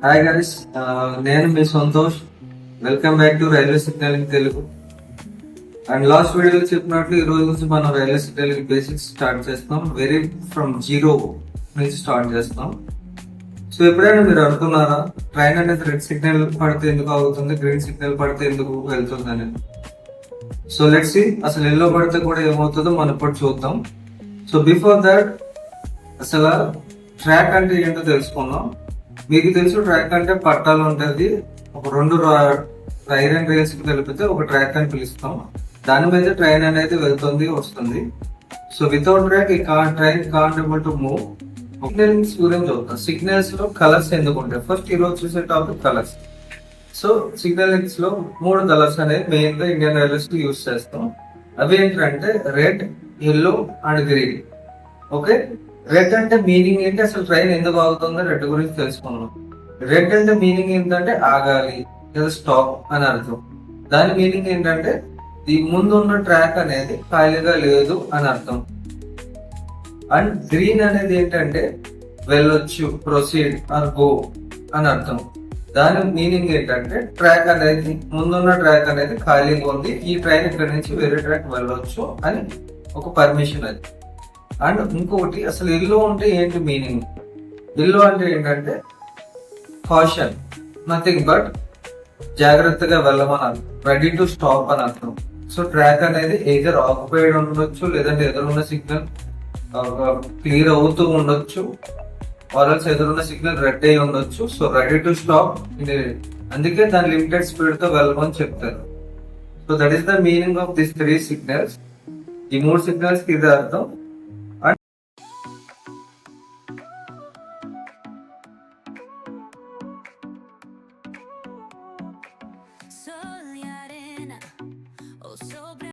Hi guys, నేను మీ Santosh. Welcome back to railway signalling Telugu. And last వీడియోలో చెప్పినట్లు ఈ రోజు నుంచి మనం రైల్వే సిగ్నలింగ్ బేసిక్స్ స్టార్ట్ చేస్తాం. వెరీ ఫ్రమ్ జీరో నుంచి స్టార్ట్ చేస్తాం. సో ఎప్పుడైనా మీరు అనుకున్నారా, ట్రైన్ అనేది రెడ్ సిగ్నల్ పడితే ఎందుకు ఆగుతుంది, గ్రీన్ సిగ్నల్ పడితే ఎందుకు వెళ్తుంది అనేది? సో లెట్స్ సీ, అసలు ఎల్లో పడితే కూడా ఏమవుతుందో మనం ఇప్పుడు చూద్దాం. సో బిఫోర్ దాట్ అసలు ట్రాక్ అంటే ఏంటో తెలుసుకుందాం. మీకు తెలుసు, ట్రాక్ అంటే పట్టాలు ఉంటుంది, ఒక రెండు ఐరన్ రైల్స్ కి కలిపితే ఒక ట్రాక్ అని పిలుస్తాం. దాని మీద ట్రైన్ అనేది వెళ్తుంది వస్తుంది. సో వితౌట్ ట్రాక్ ఈ train can't able to move. Signals గురించి చూద్దాం. సిగ్నల్స్ లో కలర్స్ ఎందుకు ఉంటాయి? ఫస్ట్ ఈ రోజు చూసే టాపిక్ కలర్స్. సో సిగ్నల్స్ లో 3 కలర్స్ అనేది మెయిన్ గా ఇండియన్ రైల్వేస్ కి యూజ్ చేస్తాం. అవి ఏంటంటే red, yellow and green. Okay, red అంటే మీనింగ్ ఏంటి, అసలు ట్రైన్ ఎందుకు ఆగుతుందో రెడ్ గురించి తెలుసుకున్నాం. రెడ్ అంటే మీనింగ్ ఏంటంటే ఆగాలి లేదా స్టాప్ అని అర్థం. దాని మీనింగ్ ఏంటంటే ఈ ముందు ఉన్న ట్రాక్ అనేది ఖాళీగా లేదు అని అర్థం. అండ్ గ్రీన్ అనేది ఏంటంటే వెళ్ళొచ్చు, ప్రొసీడ్ ఆర్ గో అని అర్థం. దాని మీనింగ్ ఏంటంటే ట్రాక్ అనేది, ముందున్న ట్రాక్ అనేది ఖాళీగా ఉంది, ఈ ట్రైన్ ఇక్కడ నుంచి వేరే ట్రాక్ వెళ్ళొచ్చు అని ఒక పర్మిషన్ అది. అండ్ ఇంకొకటి, అసలు ఎల్లో అంటే ఏంటి మీనింగ్? ఎల్లో అంటే ఏంటంటే కాషన్, నథింగ్ బట్ జాగ్రత్తగా వెళ్ళమని అర్థం, రెడీ టు స్టాప్ అని అర్థం. సో ట్రాక్ అనేది ఎయిదర్ ఆక్యుపైడ్ ఉండొచ్చు, లేదంటే ఎదురున్న సిగ్నల్ క్లియర్ అవుతూ ఉండొచ్చు, ఆర్ఎల్స్ ఎదురున్న సిగ్నల్ రెడ్ అయి ఉండొచ్చు. సో రెడీ టు స్టాప్, అందుకే దాని లిమిటెడ్ స్పీడ్ తో వెళ్ళమని చెప్తారు. So that is the meaning of this 3 signals. ఈ 3 సిగ్నల్స్ కి ఇది అర్థం.